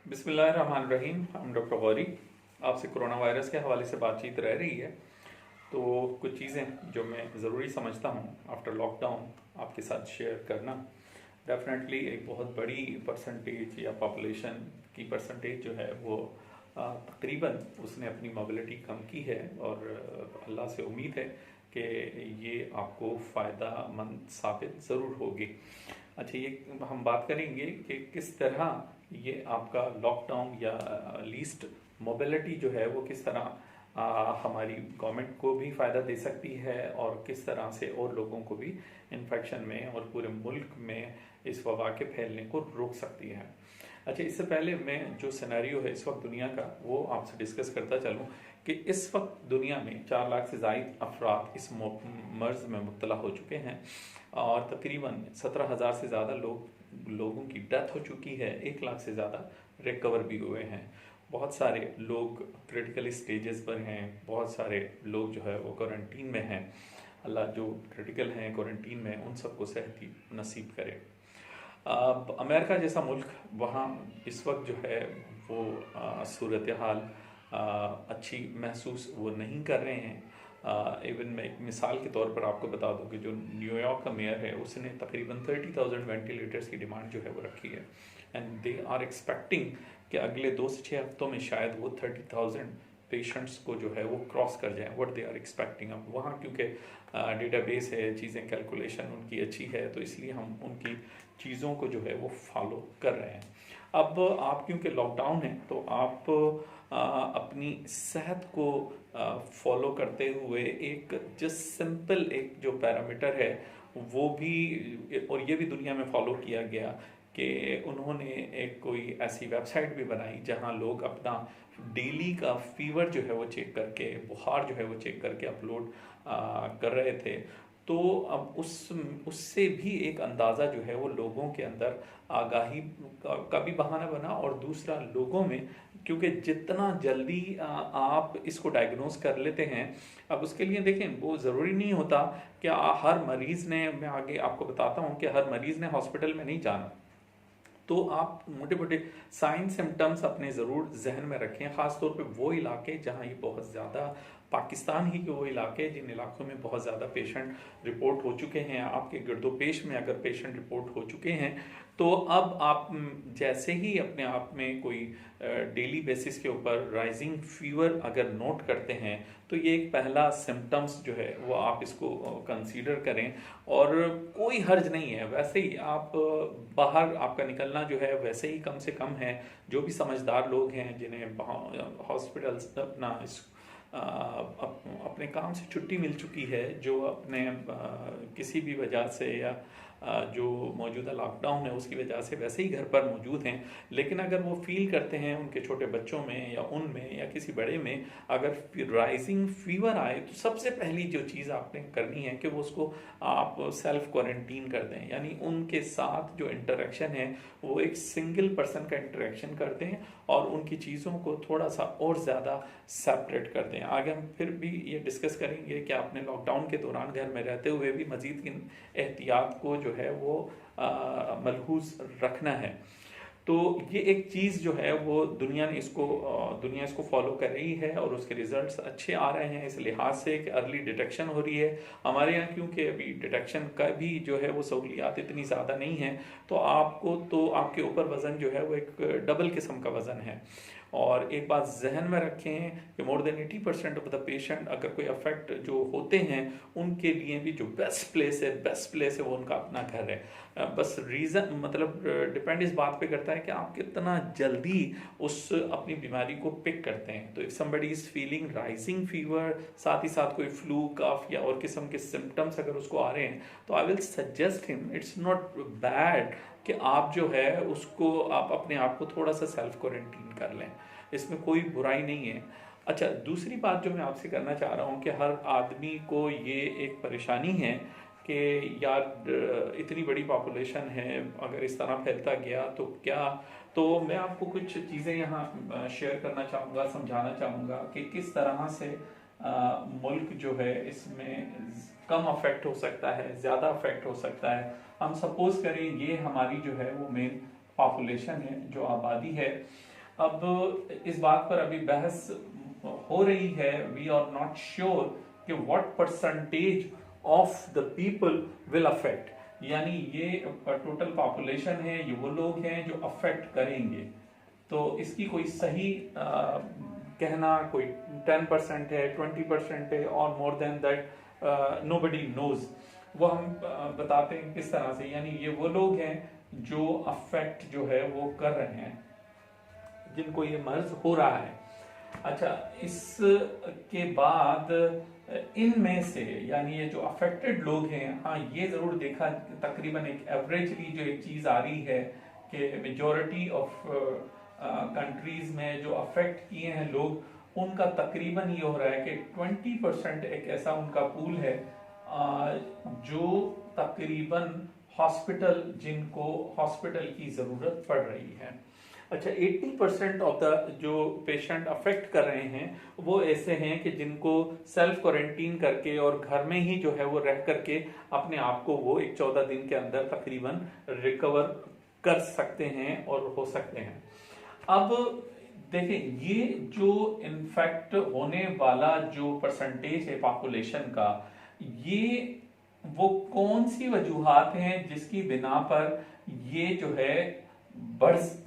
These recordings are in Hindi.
बिस्मिल्लाहिर्रहमानिर्रहीम। हम डॉक्टर गौरी आपसे कोरोना वायरस के हवाले से बातचीत रह रही है। तो कुछ चीज़ें जो मैं ज़रूरी समझता हूँ आफ्टर लॉकडाउन आपके साथ शेयर करना। डेफिनेटली एक बहुत बड़ी परसेंटेज या पॉपुलेशन की परसेंटेज जो है वो तकरीबन उसने अपनी मोबिलिटी कम की है और अल्लाह से उम्मीद है कि ये आपको फ़ायदा मंद साबित ज़रूर होगी। अच्छा, ये हम बात करेंगे कि किस तरह ये आपका लॉकडाउन या लीस्ट मोबिलिटी जो है वो किस तरह हमारी गवर्नमेंट को भी फ़ायदा दे सकती है और किस तरह से और लोगों को भी इन्फेक्शन में और पूरे मुल्क में इस वबा के फैलने को रोक सकती है। अच्छा, इससे पहले मैं जो सिनेरियो है इस वक्त दुनिया का वो आपसे डिस्कस करता चलूँ कि इस वक्त दुनिया में 4 लाख से ज़ायद अफराद इस मर्ज़ में मुब्तला हो चुके हैं और तकरीबन 17,000 से ज़्यादा लोगों की डेथ हो चुकी है। 1 लाख से ज़्यादा रिकवर भी हुए हैं। बहुत सारे लोग क्रिटिकल स्टेजेस पर हैं, बहुत सारे लोग जो है वो क्वारंटीन में हैं। अल्लाह जो क्रिटिकल हैं क्वारंटीन में उन सबको सेहती नसीब करे। अब अमेरिका जैसा मुल्क, वहाँ इस वक्त जो है वो सूरत हाल अच्छी महसूस वो नहीं कर रहे हैं। इवन मैं एक मिसाल के तौर पर आपको बता दूं कि जो न्यूयॉर्क का मेयर है उसने तकरीबन 30,000 वेंटिलेटर्स की डिमांड जो है वो रखी है एंड दे आर एक्सपेक्टिंग कि अगले 2 से 6 हफ्तों में शायद वो 30,000 पेशेंट्स को जो है वो क्रॉस कर जाएं। What they are expecting. अब वहाँ क्योंकि डेटाबेस है, चीज़ें कैलकुलेशन उनकी अच्छी है, तो इसलिए हम उनकी चीज़ों को जो है वो फॉलो कर रहे हैं। अब आप क्योंकि लॉकडाउन है तो आप अपनी सेहत को फॉलो करते हुए एक जस्ट सिंपल एक जो पैरामीटर है वो भी, और ये भी दुनिया में फॉलो किया गया कि उन्होंने एक कोई ऐसी वेबसाइट भी बनाई जहां लोग अपना डेली का फीवर जो है वो चेक करके, बुखार जो है वो चेक करके अपलोड कर रहे थे। तो अब उससे भी एक अंदाज़ा जो है वो लोगों के अंदर आगाही का भी बहाना बना और दूसरा लोगों में, क्योंकि जितना जल्दी आप इसको डायग्नोज कर लेते हैं। अब उसके लिए देखें, वो ज़रूरी नहीं होता कि हर मरीज़ ने, मैं आगे आपको बताता हूँ कि हर मरीज़ ने हॉस्पिटल में नहीं जाना। तो आप मोटे मोटे साइन सिम्टम्स अपने ज़रूर जहन में रखें, ख़ास तौर पे वो इलाके जहाँ ये बहुत ज़्यादा, पाकिस्तान ही के वो इलाके जिन इलाकों में बहुत ज़्यादा पेशेंट रिपोर्ट हो चुके हैं, आपके गिरदोपेश में अगर पेशेंट रिपोर्ट हो चुके हैं, तो अब आप जैसे ही अपने आप में कोई डेली बेसिस के ऊपर राइजिंग फीवर अगर नोट करते हैं तो ये एक पहला सिम्टम्स जो है वो आप इसको कंसीडर करें। और कोई हर्ज नहीं है, वैसे ही आप बाहर आपका निकलना जो है वैसे ही कम से कम है। जो भी समझदार लोग हैं जिन्हें हॉस्पिटल्स अपना अपने काम से छुट्टी मिल चुकी है, जो अपने किसी भी वजह से या जो मौजूदा लॉकडाउन है उसकी वजह से वैसे ही घर पर मौजूद हैं, लेकिन अगर वो फील करते हैं उनके छोटे बच्चों में या उनमें या किसी बड़े में अगर राइजिंग फीवर आए, तो सबसे पहली जो चीज़ आपने करनी है कि वो उसको आप सेल्फ क्वारंटीन कर दें। यानी उनके साथ जो इंटरेक्शन है वो एक सिंगल पर्सन का इंटरेक्शन कर दें और उनकी चीज़ों को थोड़ा सा और ज़्यादा सेपरेट कर दें। आगे हम फिर भी ये डिस्कस करेंगे कि आपने लॉकडाउन के दौरान घर में रहते हुए भी मज़ीद किन एहतियात को जो है वो मलहूज रखना है। तो ये एक चीज़ जो है वो दुनिया इसको फॉलो कर रही है और उसके रिजल्ट्स अच्छे आ रहे हैं इस लिहाज से कि अर्ली डिटेक्शन हो रही है हमारे यहाँ। क्योंकि अभी डिटेक्शन का भी जो है वो सहूलियात इतनी ज़्यादा नहीं है, तो आपके ऊपर वज़न जो है वो एक डबल किस्म का वज़न है। और एक बात जहन में रखें कि more than 80% of the patient अगर कोई अफेक्ट जो होते हैं उनके लिए भी जो बेस्ट प्लेस है वो उनका अपना घर है। बस रीज़न मतलब डिपेंड इस बात पे करता है कि आप कितना जल्दी उस अपनी बीमारी को पिक करते हैं। तो if somebody is feeling rising fever, साथ ही साथ कोई फ्लू, कफ या और किस्म के सिम्टम्स अगर उसको आ रहे हैं, तो I will suggest him, it's not bad कि आप जो है उसको आप अपने आप को थोड़ा सा सेल्फ क्वारंटीन कर लें, इसमें कोई बुराई नहीं है। अच्छा, दूसरी बात जो मैं आपसे करना चाह रहा हूँ कि हर आदमी को ये एक परेशानी है कि यार इतनी बड़ी पॉपुलेशन है, अगर इस तरह फैलता गया तो क्या। तो मैं आपको कुछ चीज़ें यहाँ शेयर करना चाहूँगा, समझाना चाहूँगा कि किस तरह से मुल्क जो है इसमें कम अफेक्ट हो सकता है, ज़्यादा अफेक्ट हो सकता है। हम सपोज करें ये हमारी जो है वो मेन पॉपुलेशन है, जो आबादी है। अब इस बात पर अभी बहस हो रही है, वी आर नॉट श्योर कि what percentage of the people will affect, यानी ये टोटल पॉपुलेशन है, ये वो लोग हैं जो अफेक्ट करेंगे। तो इसकी कोई सही कहना कोई 10% है, 20% है और more than that nobody knows, वो हम बताते हैं किस तरह से, यानी ये वो लोग हैं जो अफेक्ट जो है वो कर रहे हैं, जिनको ये मर्ज हो रहा है। अच्छा, इसके बाद इनमें से यानी ये जो अफेक्टेड लोग हैं, हाँ ये जरूर देखा तकरीबन एक एवरेजली जो एक चीज आ रही है कि मेजॉरिटी ऑफ कंट्रीज में जो अफेक्ट किए हैं लोग, उनका तकरीबन ये हो रहा है कि 20% एक ऐसा उनका पूल है जो तकरीबन हॉस्पिटल, जिनको हॉस्पिटल की जरूरत पड़ रही है। अच्छा, 80% ऑफ द जो पेशेंट अफेक्ट कर रहे हैं वो ऐसे हैं कि जिनको सेल्फ क्वारंटीन करके और घर में ही जो है वो रह करके अपने आप को वो एक 14 दिन के अंदर तकरीबन रिकवर कर सकते हैं और हो सकते हैं। अब देखें, ये जो इन्फेक्ट होने वाला जो परसेंटेज है पॉपुलेशन का, ये वो कौन सी वजूहात हैं जिसकी बिना पर ये जो है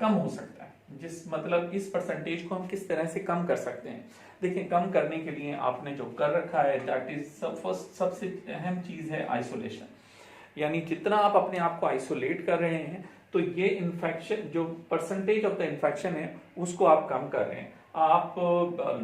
कम हो सकता है, जिस मतलब इस परसेंटेज को हम किस तरह से कम कर सकते हैं। देखिए, कम करने के लिए आपने जो कर रखा है दैट इज सबसे अहम चीज है आइसोलेशन, यानी जितना आप अपने आप को आइसोलेट कर रहे हैं तो ये इन्फेक्शन जो परसेंटेज ऑफ द इन्फेक्शन है उसको आप कम कर रहे हैं। आप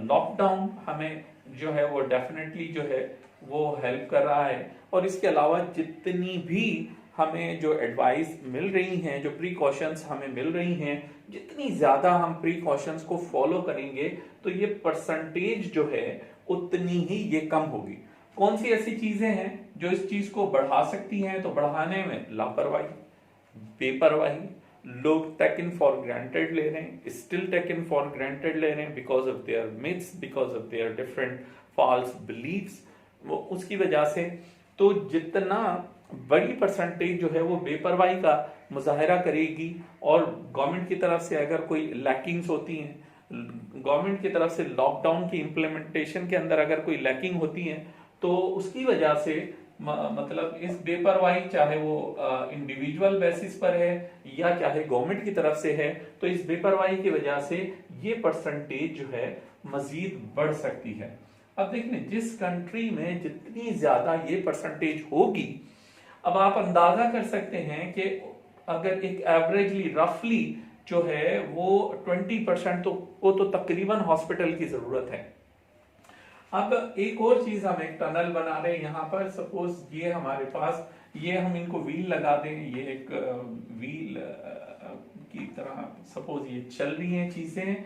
लॉकडाउन हमें जो है वो डेफिनेटली जो है वो हेल्प कर रहा है, और इसके अलावा जितनी भी हमें जो एडवाइस मिल रही हैं, जो प्रिकॉशंस हमें मिल रही हैं, जितनी ज्यादा हम प्रिकॉशंस को फॉलो करेंगे तो ये परसेंटेज जो है उतनी ही ये कम होगी। कौन सी ऐसी चीजें हैं जो इस चीज को बढ़ा सकती हैं? तो बढ़ाने में लापरवाही, बेपरवाही, लोग टेकन फॉर ग्रांटेड ले रहे हैं, स्टिल टेकन फॉर ग्रांटेड ले रहे हैं because of their myths, because of their different false believes, वो उसकी वजह से। तो जितना बड़ी परसेंटेज जो है वो बेपरवाही का मुजाहरा करेगी, और गवर्नमेंट की तरफ से अगर कोई लैकिंग्स होती हैं, गवर्नमेंट की तरफ से लॉकडाउन की इम्प्लीमेंटेशन के अंदर अगर कोई लैकिंग होती है तो उसकी वजह से मतलब इस बेपरवाही, चाहे वो इंडिविजुअल बेसिस पर है या चाहे गवर्नमेंट की तरफ से है, तो इस बेपरवाही की वजह से ये परसेंटेज जो है मजीद बढ़ सकती है। अब देखिए, जिस कंट्री में जितनी ज्यादा ये परसेंटेज होगी, अब आप अंदाजा कर सकते हैं कि अगर एक एवरेजली रफली जो है वो 20% को तो तकरीबन हॉस्पिटल की जरूरत है। अब एक और चीज, हम एक टनल बना रहे हैं यहाँ पर, सपोज ये हमारे पास, ये हम इनको व्हील लगा दें, ये एक व्हील की तरह सपोज ये चल रही हैं चीजें,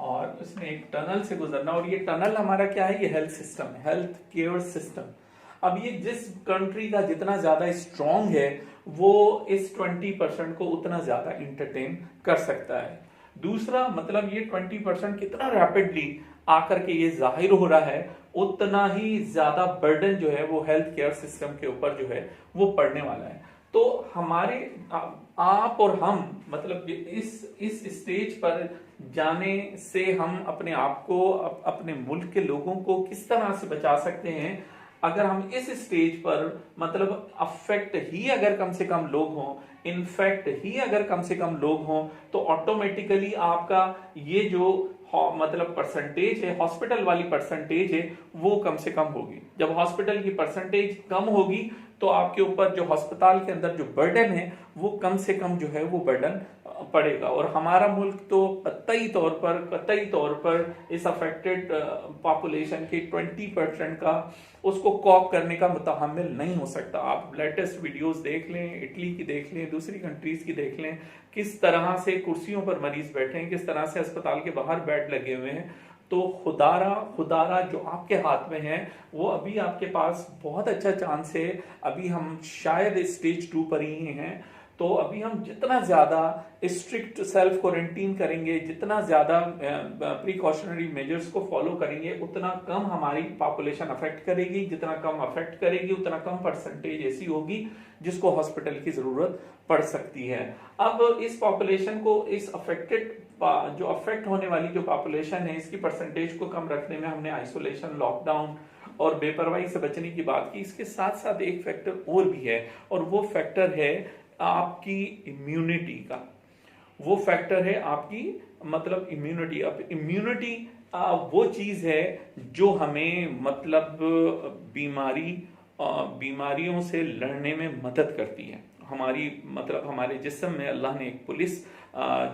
और उसने एक टनल से गुजरना, और ये टनल हमारा क्या है? ये हेल्थ सिस्टम है, हेल्थ केयर सिस्टम। अब ये जिस कंट्री का जितना ज्यादा स्ट्रांग है वो इस 20% को उतना ज्यादा इंटरटेन कर सकता है। दूसरा मतलब ये 20% कितना रैपिडली आकर के ये जाहिर हो रहा है, उतना ही ज्यादा बर्डन जो है वो हेल्थ केयर सिस्टम के ऊपर जो है वो पड़ने वाला है। तो हमारे आप और हम मतलब इस स्टेज पर जाने से हम अपने आप को, अपने मुल्क के लोगों को किस तरह से बचा सकते हैं? अगर हम इस स्टेज पर मतलब अफेक्ट ही अगर कम से कम लोग हों, इनफेक्ट ही अगर कम से कम लोग हों, तो ऑटोमेटिकली आपका ये जो मतलब परसेंटेज है, हॉस्पिटल वाली परसेंटेज है, वो कम से कम होगी। जब हॉस्पिटल की परसेंटेज कम होगी तो आपके ऊपर जो अस्पताल के अंदर जो बर्डन है वो कम से कम जो है वो बर्डन पड़ेगा। और हमारा मुल्क तो कतई तौर पर इस अफेक्टेड पॉपुलेशन के 20% का उसको कॉप करने का मुतहम्मिल नहीं हो सकता। आप लेटेस्ट वीडियोस देख लें, इटली की देख लें, दूसरी कंट्रीज की देख लें, किस तरह से कुर्सियों पर मरीज बैठे हैं, किस तरह से अस्पताल के बाहर बेड लगे हुए हैं। तो खुदारा जो आपके हाथ में है वो अभी आपके पास बहुत अच्छा चांस है। अभी हम शायद स्टेज 2 पर ही हैं, तो अभी हम जितना ज्यादा स्ट्रिक्ट सेल्फ क्वारंटीन करेंगे, जितना ज्यादा प्रिकॉशनरी मेजर्स को फॉलो करेंगे, उतना कम हमारी पॉपुलेशन अफेक्ट करेगी। जितना कम अफेक्ट करेगी उतना कम परसेंटेज ऐसी होगी जिसको हॉस्पिटल की जरूरत पड़ सकती है। अब इस पॉपुलेशन को, इस जो अफेक्ट होने वाली जो पॉपुलेशन है, इसकी परसेंटेज को कम रखने में हमने आइसोलेशन, लॉकडाउन और बेपरवाही से बचने की बात की। इसके साथ साथ एक फैक्टर और भी है, और वो फैक्टर है आपकी इम्यूनिटी का। वो फैक्टर है आपकी मतलब इम्यूनिटी। अब इम्यूनिटी वो चीज है जो हमें मतलब बीमारियों से लड़ने में मदद करती है। हमारे जिस्म में अल्लाह ने एक पुलिस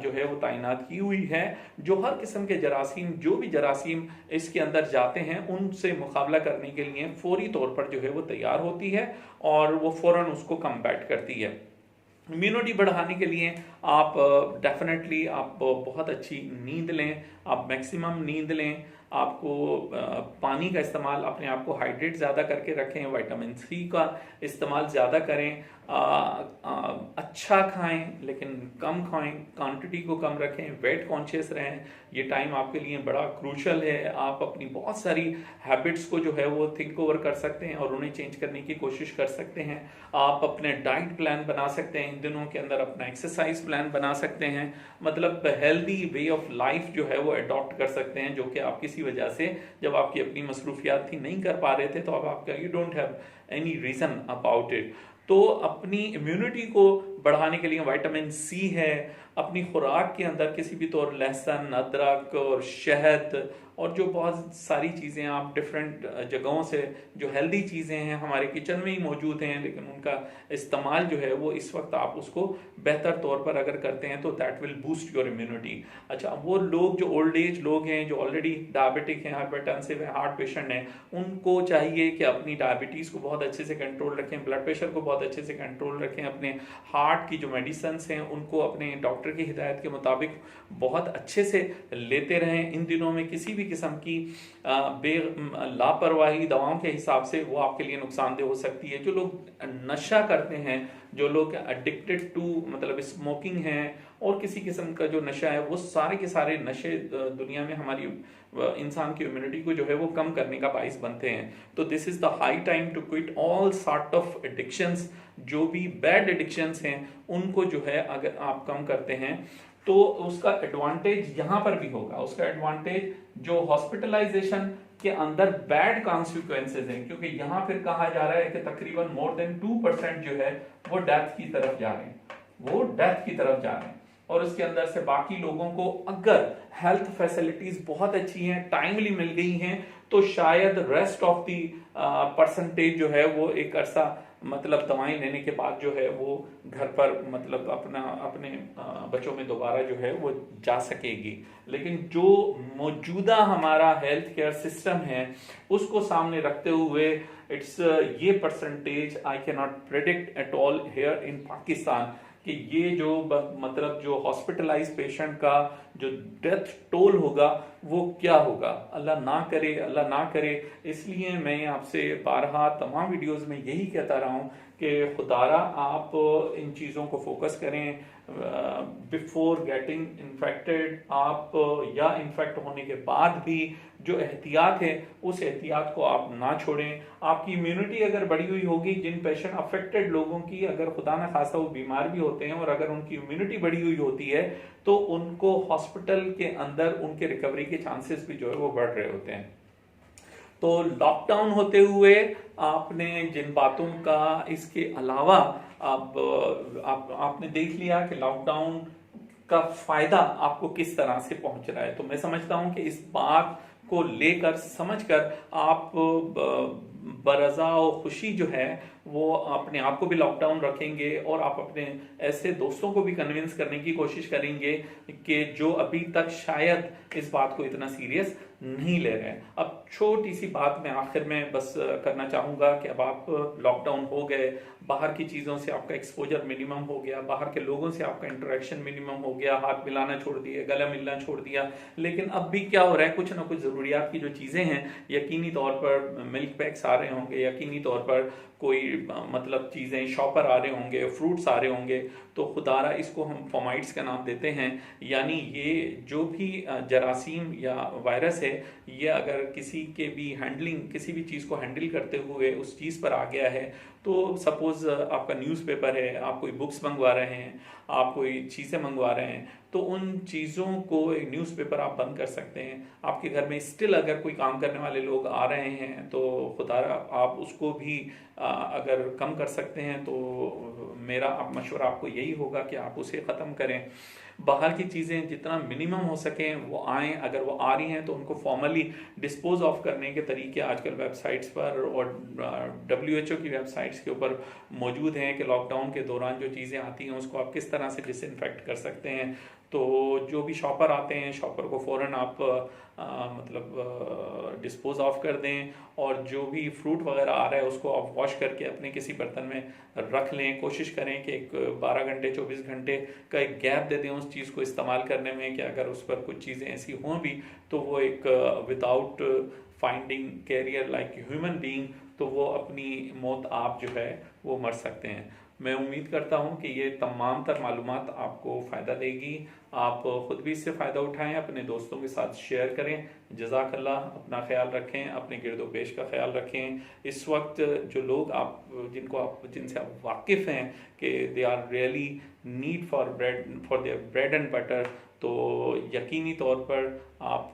जो है वो तैनात की हुई है, जो हर किस्म के जरासीम, जो भी जरासीम इसके अंदर जाते हैं, उनसे मुकाबला करने के लिए फौरी तौर पर जो है वो तैयार होती है और वो फौरन उसको कम्बैट करती है। इम्यूनिटी बढ़ाने के लिए आप डेफिनेटली आप बहुत अच्छी नींद लें, आप मैक्सिमम नींद लें, आपको पानी का इस्तेमाल, अपने आप को हाइड्रेट ज़्यादा करके रखें, विटामिन सी का इस्तेमाल ज़्यादा करें, अच्छा खाएं लेकिन कम खाएं, क्वांटिटी को कम रखें, वेट कॉन्शियस रहें। ये टाइम आपके लिए बड़ा क्रूशल है। आप अपनी बहुत सारी हैबिट्स को जो है वो थिंक ओवर कर सकते हैं और उन्हें चेंज करने की कोशिश कर सकते हैं। आप अपने डाइट प्लान बना सकते हैं, इन दिनों के अंदर अपना एक्सरसाइज प्लान बना सकते हैं, मतलब हेल्दी वे ऑफ लाइफ जो है वो अडॉप्ट कर सकते हैं, जो कि आप किसी वजह से जब आपकी अपनी मसरूफियात थी नहीं कर पा रहे थे, तो अब आपका you don't have any reason about it. तो अपनी इम्यूनिटी को बढ़ाने के लिए विटामिन सी है, अपनी खुराक के अंदर किसी भी तौर लहसुन, अदरक और शहद और जो बहुत सारी चीज़ें आप डिफरेंट जगहों से जो हेल्दी चीज़ें हैं हमारे किचन में ही मौजूद हैं, लेकिन उनका इस्तेमाल जो है वो इस वक्त आप उसको बेहतर तौर पर अगर करते हैं तो that will boost your immunity. अच्छा, वो लोग जो ओल्ड एज लोग हैं, जो ऑलरेडी डायबिटिक हैं, हाइपरटेंसिव हैं, हार्ट पेशेंट हैं, उनको चाहिए कि अपनी डायबिटीज़ को बहुत अच्छे से कंट्रोल रखें, ब्लड प्रेशर को बहुत अच्छे से कंट्रोल रखें, अपने हार्ट की जो मेडिसिन हैं उनको अपने डॉक्टर की हिदायत के मुताबिक बहुत अच्छे से लेते रहें। इन दिनों में किसी भी किस्म की लापरवाही दवाओं के हिसाब से वो आपके लिए नुकसानदेह हो सकती है। जो लोग नशा करते हैं, जो लोग एडिक्टेड टू मतलब स्मोकिंग है और किसी किस्म का जो नशा है, वो सारे के सारे नशे दुनिया में हमारी इंसान की इम्यूनिटी को जो है वो कम करने का बाइस बनते हैं। तो this is the high time to quit all sort of addictions. जो भी बैड एडिक्शंस हैं उनको जो है अगर आप कम करते हैं तो उसका एडवांटेज यहाँ पर भी होगा। उसका एडवांटेज जो हॉस्पिटलाइजेशन के अंदर बैड कॉन्सिक्वेंसेज हैं, क्योंकि यहाँ फिर कहा जा रहा है कि तकरीबन मोर देन 2% जो है वो डेथ की तरफ जा रहे हैं, वो डेथ की तरफ जा रहे हैं। और उसके अंदर से बाकी लोगों को अगर हेल्थ फैसिलिटीज बहुत अच्छी हैं, टाइमली मिल गई हैं, तो शायद रेस्ट ऑफ दी परसेंटेज जो है वो एक अरसा मतलब दवाएं लेने के बाद जो है वो घर पर मतलब अपने बच्चों में दोबारा जो है वो जा सकेगी। लेकिन जो मौजूदा हमारा हेल्थ केयर सिस्टम है उसको सामने रखते हुए इट्स ये percentage I can not predict at all here in Pakistan कि ये जो मतलब जो हॉस्पिटलाइज पेशेंट का जो डेथ टोल होगा वो क्या होगा। अल्लाह ना करे, अल्लाह ना करे। इसलिए मैं आपसे बारहा तमाम वीडियोस में यही कहता रहा हूँ कि खुदारा आप इन चीज़ों को फोकस करें बिफोर गेटिंग इन्फेक्टेड। आप या इन्फेक्ट होने के बाद भी जो एहतियात है उस एहतियात को आप ना छोड़ें। आपकी इम्यूनिटी अगर बढ़ी हुई होगी, जिन पेशेंट अफेक्टेड लोगों की अगर खुदा ना खासा वो बीमार भी होते हैं और अगर उनकी इम्यूनिटी बढ़ी हुई होती है तो उनको हॉस्पिटल के अंदर उनके रिकवरी के चांसेस भी जो है वो बढ़ रहे होते हैं। तो लॉकडाउन होते हुए आपने जिन बातों का इसके अलावा आपने देख लिया कि लॉकडाउन का फायदा आपको किस तरह से पहुंच रहा है। तो मैं समझता हूं कि इस बात को लेकर समझकर आप बरज़ा और खुशी जो है वो अपने आप को भी लॉकडाउन रखेंगे और आप अपने ऐसे दोस्तों को भी कन्विंस करने की कोशिश करेंगे कि जो अभी तक शायद इस बात को इतना सीरियस नहीं ले रहे हैं। अब छोटी सी बात मैं आखिर में बस करना चाहूँगा कि अब आप लॉकडाउन हो गए, बाहर की चीज़ों से आपका एक्सपोजर मिनिमम हो गया, बाहर के लोगों से आपका इंटरेक्शन मिनिमम हो गया, हाथ मिलाना छोड़ दिया, गला मिलना छोड़ दिया। लेकिन अब भी क्या हो रहा है, कुछ ना कुछ ज़रूरियात की जो चीज़ें हैं, यकीनी तौर पर मिल्क पैक्स आ रहे होंगे, यकीनी तौर पर कोई मतलब चीज़ें शॉपर आ रहे होंगे, फ्रूट्स आ रहे होंगे, तो खुदारा इसको हम फोमाइट्स का नाम देते हैं। यानी ये जो भी जरासीम या वायरस है, ये अगर किसी के भी हैंडलिंग, किसी भी चीज़ को हैंडल करते हुए उस चीज़ पर आ गया है, तो सपोज़ आपका न्यूज़पेपर है, आप कोई बुक्स मंगवा रहे हैं, आप कोई चीज़ें मंगवा रहे हैं, तो उन चीज़ों को, एक न्यूज़पेपर आप बंद कर सकते हैं। आपके घर में स्टिल अगर कोई काम करने वाले लोग आ रहे हैं तो खुदारा आप उसको भी अगर कम कर सकते हैं, तो मेरा मशवरा आपको यही होगा कि आप उसे ख़त्म करें। बाहर की चीज़ें जितना मिनिमम हो सकें वो आएँ, अगर वो आ रही हैं तो उनको फॉर्मली डिस्पोज ऑफ करने के तरीके आजकल वेबसाइट्स पर और WHO की वेबसाइट्स के ऊपर मौजूद हैं कि लॉकडाउन के दौरान जो चीज़ें आती हैं उसको आप किस तरह से डिसइंफेक्ट कर सकते हैं। तो जो भी शॉपर आते हैं, शॉपर को फ़ौरन आप मतलब डिस्पोज ऑफ कर दें, और जो भी फ्रूट वगैरह आ रहा है उसको आप वॉश करके अपने किसी बर्तन में रख लें। कोशिश करें कि एक 12 घंटे 24 घंटे का एक गैप दे दें उस चीज़ को इस्तेमाल करने में, कि अगर उस पर कुछ चीज़ें ऐसी हों भी तो वो एक without finding carrier like human being, तो वो अपनी मौत आप जो है वो मर सकते हैं। मैं उम्मीद करता हूँ कि ये तमाम तर मालूमात आपको फ़ायदा देगी। आप ख़ुद भी इससे फ़ायदा उठाएं, अपने दोस्तों के साथ शेयर करें। जज़ाकल्लाह, अपना ख्याल रखें, अपने गिरदो पेश का ख्याल रखें। इस वक्त जो लोग जिनसे आप वाकिफ़ हैं कि they are really need for their bread and butter, तो यकीनी तौर पर आप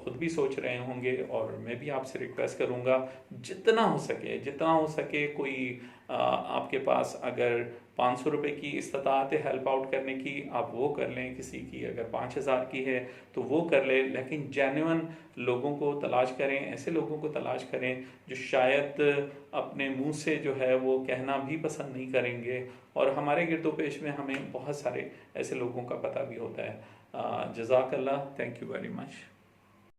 ख़ुद भी सोच रहे होंगे, और मैं भी आपसे रिक्वेस्ट करूँगा जितना हो सके कोई आपके पास अगर 500 रुपये की इस्तात है हेल्प आउट करने की, आप वो कर लें। किसी की अगर 5000 की है तो वो कर लें, लेकिन जेन्युइन लोगों को तलाश करें, ऐसे लोगों को तलाश करें जो शायद अपने मुंह से जो है वो कहना भी पसंद नहीं करेंगे, और हमारे गिरदोपेश में हमें बहुत सारे ऐसे लोगों का पता भी होता है। जज़ाकल्लाह, थैंक यू वेरी मच।